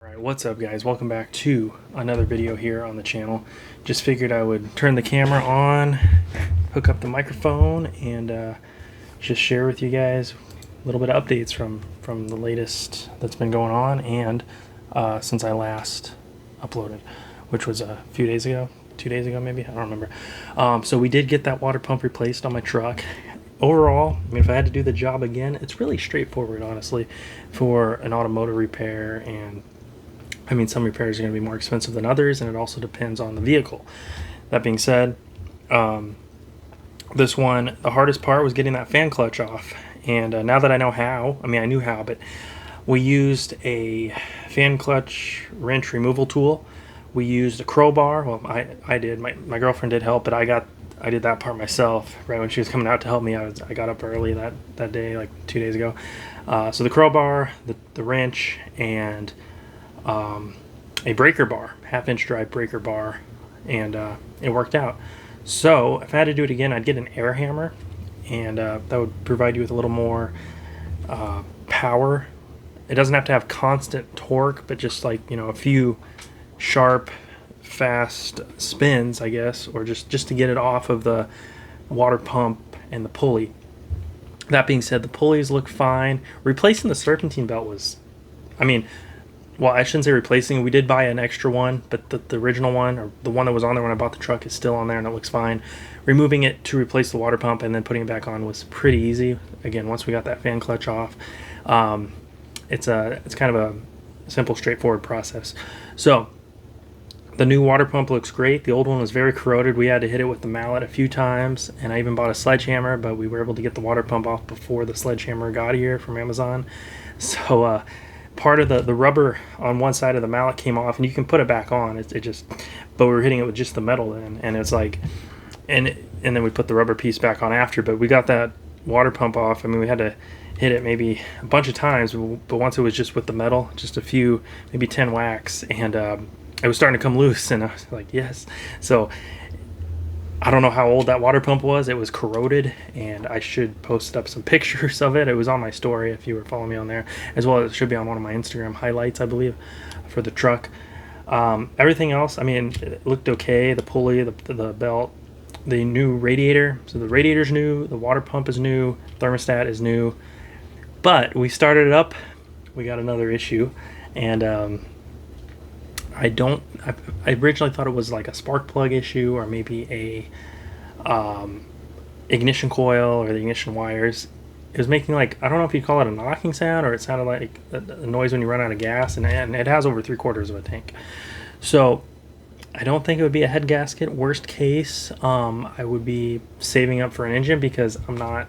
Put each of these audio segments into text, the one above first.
Alright, what's up guys? Welcome back to another video here on the channel. Just figured I would turn the camera on, hook up the microphone, and just share with you guys a little bit of updates from the latest that's been going on and since I last uploaded, which was a few days ago, 2 days ago maybe, I don't remember. So we did get that water pump replaced on my truck. Overall, I mean, if I had to do the job again, it's really straightforward, honestly, for an automotive repair. And I mean, some repairs are going to be more expensive than others, and it also depends on the vehicle. That being said, this one, the hardest part was getting that fan clutch off. And now that I know how, I mean, I knew how, but we used a fan clutch wrench removal tool. We used a crowbar. Well, I did. My girlfriend did help, but I did that part myself right when she was coming out to help me. I got up early that day, like 2 days ago. So the crowbar, the wrench, and a breaker bar, half-inch drive breaker bar, and it worked out. So if I had to do it again, I'd get an air hammer, and that would provide you with a little more power. It doesn't have to have constant torque, but just like, you know, a few sharp, fast spins, I guess, or just to get it off of the water pump and the pulley. That being said, the pulleys look fine. Replacing the serpentine belt was, I mean, well, I shouldn't say replacing. We did buy an extra one, but the original one, or the one that was on there when I bought the truck, is still on there and it looks fine. Removing it to replace the water pump and then putting it back on was pretty easy. Again, once we got that fan clutch off, it's kind of a simple, straightforward process. So the new water pump looks great. The old one was very corroded. We had to hit it with the mallet a few times, and I even bought a sledgehammer, but we were able to get the water pump off before the sledgehammer got here from Amazon. So part of the rubber on one side of the mallet came off, and you can put it back on. But we were hitting it with just the metal then, and it's like, and then we put the rubber piece back on after. But we got that water pump off. I mean, we had to hit it maybe a bunch of times, but once it was just with the metal, just a few, maybe 10 whacks, and it was starting to come loose, and I was like, yes. So I don't know how old that water pump was. It was corroded, and I should post up some pictures of it. It was on my story if you were following me on there, as well as it should be on one of my Instagram highlights, I believe, for the truck. Everything else, I mean, it looked okay. The pulley, the belt, the new radiator. So the radiator's new, the water pump is new, thermostat is new. But we started it up, we got another issue, and I originally thought it was like a spark plug issue, or maybe a ignition coil or the ignition wires. It was making, like, I don't know if you call it a knocking sound, or it sounded like a noise when you run out of gas, and it has over 3/4 of a tank. So I don't think it would be a head gasket. Worst case, I would be saving up for an engine, because I'm not,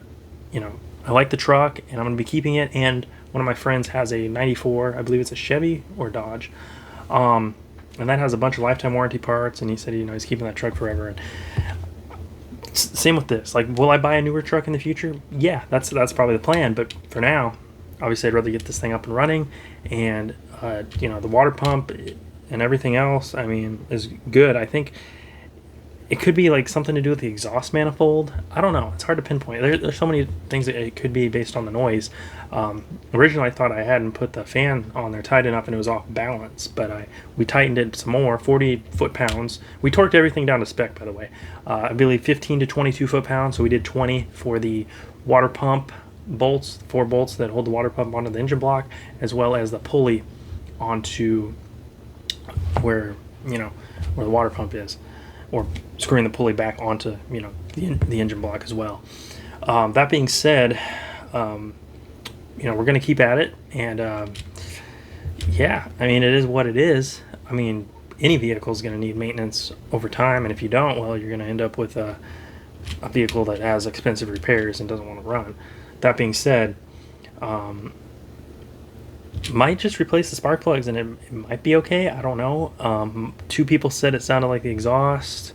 you know, I like the truck and I'm going to be keeping it, and one of my friends has a 94, I believe it's a Chevy or Dodge, and that has a bunch of lifetime warranty parts, and he said, you know, he's keeping that truck forever. And same with this. Like, will I buy a newer truck in the future? Yeah, that's probably the plan, but for now, obviously I'd rather get this thing up and running, and you know, the water pump and everything else, I mean, is good. I think it could be like something to do with the exhaust manifold. I don't know. It's hard to pinpoint. There's so many things that it could be based on the noise. Originally, I thought I hadn't put the fan on there tight enough and it was off balance, but we tightened it some more, 40 foot-pounds. We torqued everything down to spec, by the way. I believe 15 to 22 foot-pounds, so we did 20 for the water pump bolts, 4 bolts that hold the water pump onto the engine block, as well as the pulley onto where the water pump is, or screwing the pulley back onto, you know, the engine block as well. That being said, you know, we're going to keep at it, and yeah, I mean, it is what it is. I mean, any vehicle is going to need maintenance over time, and if you don't, well, you're going to end up with a vehicle that has expensive repairs and doesn't want to run. That being said, might just replace the spark plugs and it might be okay. I don't know. 2 people said it sounded like the exhaust,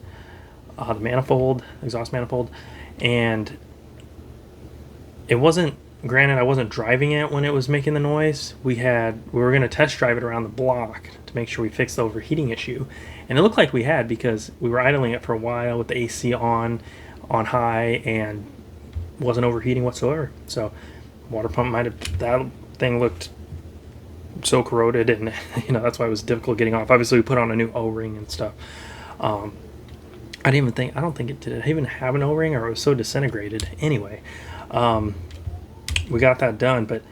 the exhaust manifold, and it wasn't. Granted, I wasn't driving it when it was making the noise. We were going to test drive it around the block to make sure we fixed the overheating issue, and it looked like we had, because we were idling it for a while with the AC on high and wasn't overheating whatsoever. So water pump that thing looked so corroded, and that's why it was difficult getting off. Obviously, we put on a new O-ring and stuff. I don't think it did even have an O-ring, or it was so disintegrated. Anyway, we got that done, but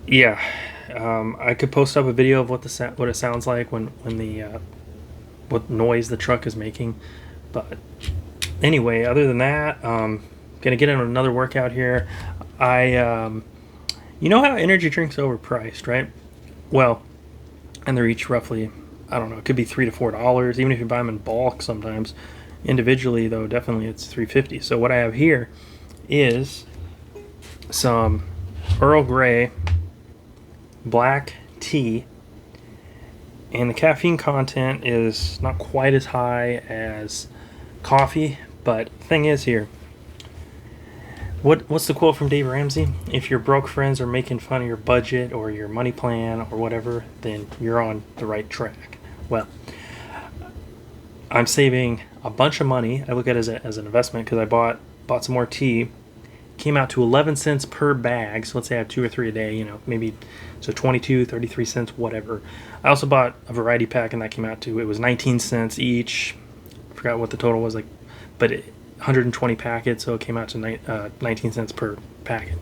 yeah, I could post up a video of what it sounds like when the what noise the truck is making. But anyway, other than that, gonna get in another workout here. You know how energy drinks are overpriced, right? Well, and they're each roughly, I don't know, it could be $3 to $4, even if you buy them in bulk sometimes. Individually, though, definitely it's $3.50. So what I have here is some Earl Grey black tea, and the caffeine content is not quite as high as coffee, but thing is here, what's the quote from Dave Ramsey? If your broke friends are making fun of your budget or your money plan or whatever, then you're on the right track. Well, I'm saving a bunch of money. I look at it as an investment, because I bought some more tea. Came out to 11 cents per bag. So let's say I have 2 or 3 a day, maybe, so 22, 33 cents, whatever. I also bought a variety pack, and that came out to, it was 19 cents each. I forgot what the total was, but 120 packets, so it came out to 19 cents per packet.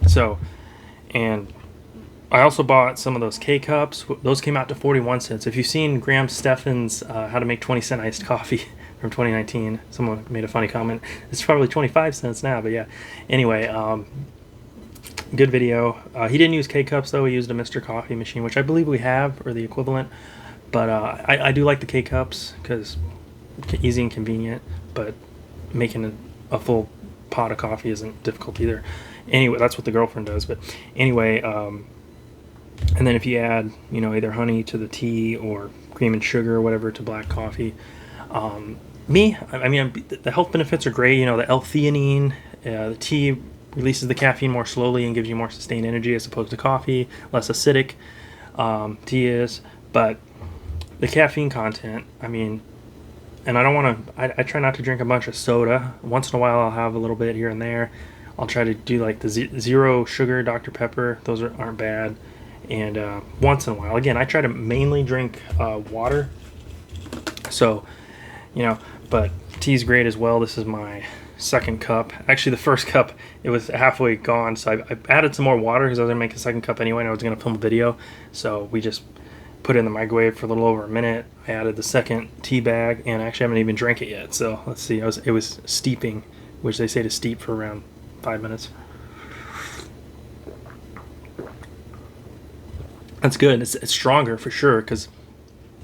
So, and I also bought some of those K-Cups. Those came out to 41 cents. If you've seen Graham Stephan's How to Make 20-Cent Iced Coffee from 2019, someone made a funny comment. It's probably 25 cents now, but yeah. Anyway, good video. He didn't use K-Cups, though. He used a Mr. Coffee machine, which I believe we have, or the equivalent. But I do like the K-Cups, because easy and convenient, but making a full pot of coffee isn't difficult either. Anyway, that's what the girlfriend does. But anyway, and then if you add, either honey to the tea or cream and sugar or whatever to black coffee, the health benefits are great. The L-theanine, the tea releases the caffeine more slowly and gives you more sustained energy as opposed to coffee, less acidic tea is. But the caffeine content, and I don't want to, I try not to drink a bunch of soda. Once in a while I'll have a little bit here and there. I'll try to do like the zero sugar Dr. Pepper. Those aren't bad. And once in a while, again, I try to mainly drink water. So, but tea's great as well. This is my second cup. Actually, the first cup, it was halfway gone. So I added some more water because I was going to make a second cup anyway, and I was going to film a video. So we just put it in the microwave for a little over a minute. I added the second tea bag, and actually I haven't even drank it yet. So let's see. It was steeping, which they say to steep for around 5 minutes. That's good. It's stronger for sure, because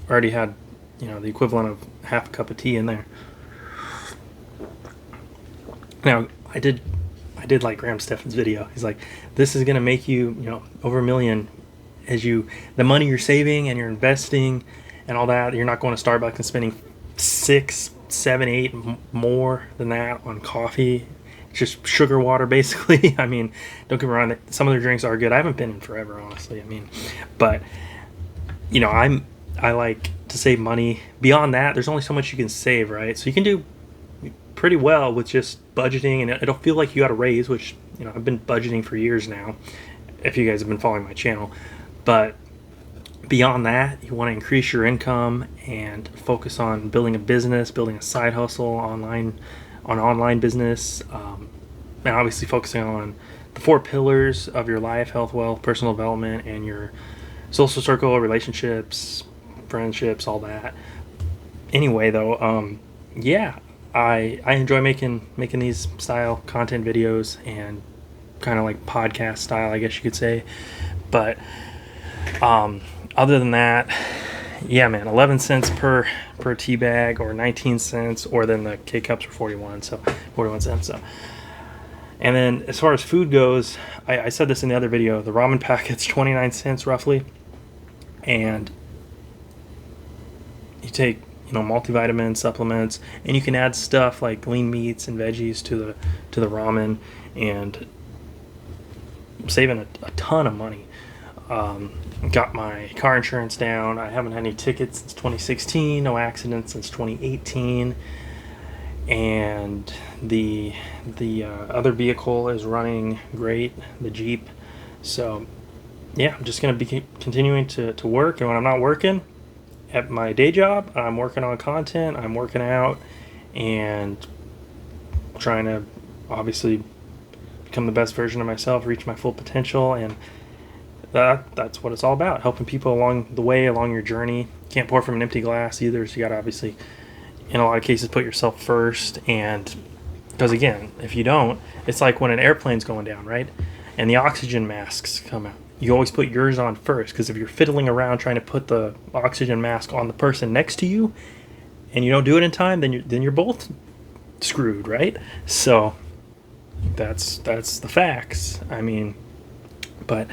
I already had, the equivalent of half a cup of tea in there. Now, I did like Graham Stephan's video. He's like, this is gonna make you, over $1 million the money you're saving and you're investing and all that. You're not going to Starbucks and spending 6, 7, 8 more than that on coffee. It's just sugar water, basically. Don't get me wrong, some of their drinks are good. I haven't been in forever, honestly. But I like to save money. Beyond that, there's only so much you can save, right? So you can do pretty well with just budgeting, and it'll feel like you got a raise, which I've been budgeting for years now, if you guys have been following my channel. But beyond that, you want to increase your income and focus on building a business, building a side hustle online business, and obviously focusing on the 4 pillars of your life: health, wealth, personal development, and your social circle, relationships, friendships, all that. Anyway, though, yeah, I enjoy making these style content videos, and kind of like podcast style, I guess you could say. But other than that, yeah, man, 11 cents per tea bag, or 19 cents, or then the K-Cups are 41 cents. So, and then as far as food goes, I said this in the other video, the ramen packet's 29 cents roughly, and you take multivitamin supplements, and you can add stuff like lean meats and veggies to the ramen, and saving a ton of money. Got my car insurance down. I haven't had any tickets since 2016, no accidents since 2018, and the other vehicle is running great, the Jeep. So yeah, I'm just going to be continuing to work. And when I'm not working at my day job, I'm working on content, I'm working out, and trying to obviously become the best version of myself, reach my full potential. And that's what it's all about, helping people along the way, along your journey. Can't pour from an empty glass either, so you got to obviously, in a lot of cases, put yourself first. And because again, if you don't, it's like when an airplane's going down, right? And the oxygen masks come out. You always put yours on first, because if you're fiddling around trying to put the oxygen mask on the person next to you, and you don't do it in time, then you're both screwed, right? So that's the facts. I mean, but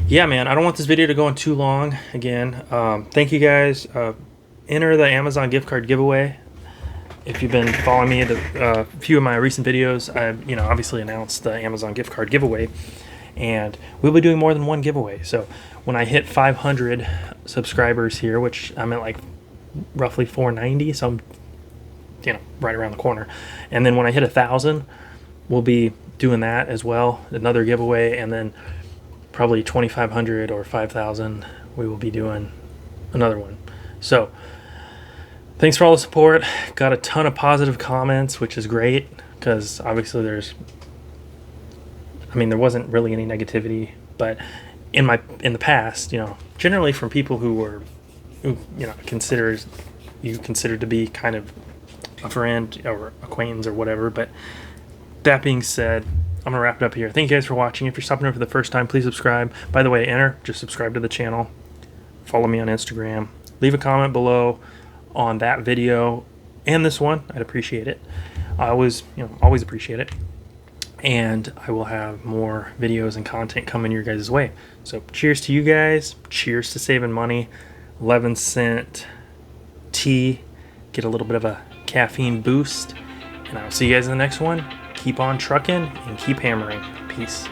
yeah, man, I don't want this video to go on too long. Again, thank you guys. Enter the Amazon gift card giveaway. If you've been following me, a few of my recent videos, I've obviously announced the Amazon gift card giveaway, and we'll be doing more than one giveaway. So when I hit 500 subscribers here, which I'm at like roughly 490, so I'm right around the corner, and then when I hit 1,000, we'll be doing that as well, another giveaway, and then probably 2,500 or 5,000, we will be doing another one. So thanks for all the support. Got a ton of positive comments, which is great, because obviously there wasn't really any negativity, but in the past, generally from people who considered to be kind of a friend or acquaintance or whatever. But that being said, I'm gonna wrap it up here. Thank you guys for watching. If you're stopping over for the first time, please subscribe. By the way, just subscribe to the channel. Follow me on Instagram. Leave a comment below on that video and this one. I'd appreciate it. I always appreciate it. And I will have more videos and content coming your guys' way. So cheers to you guys. Cheers to saving money. 11-cent tea. Get a little bit of a caffeine boost. And I'll see you guys in the next one. Keep on trucking and keep hammering. Peace.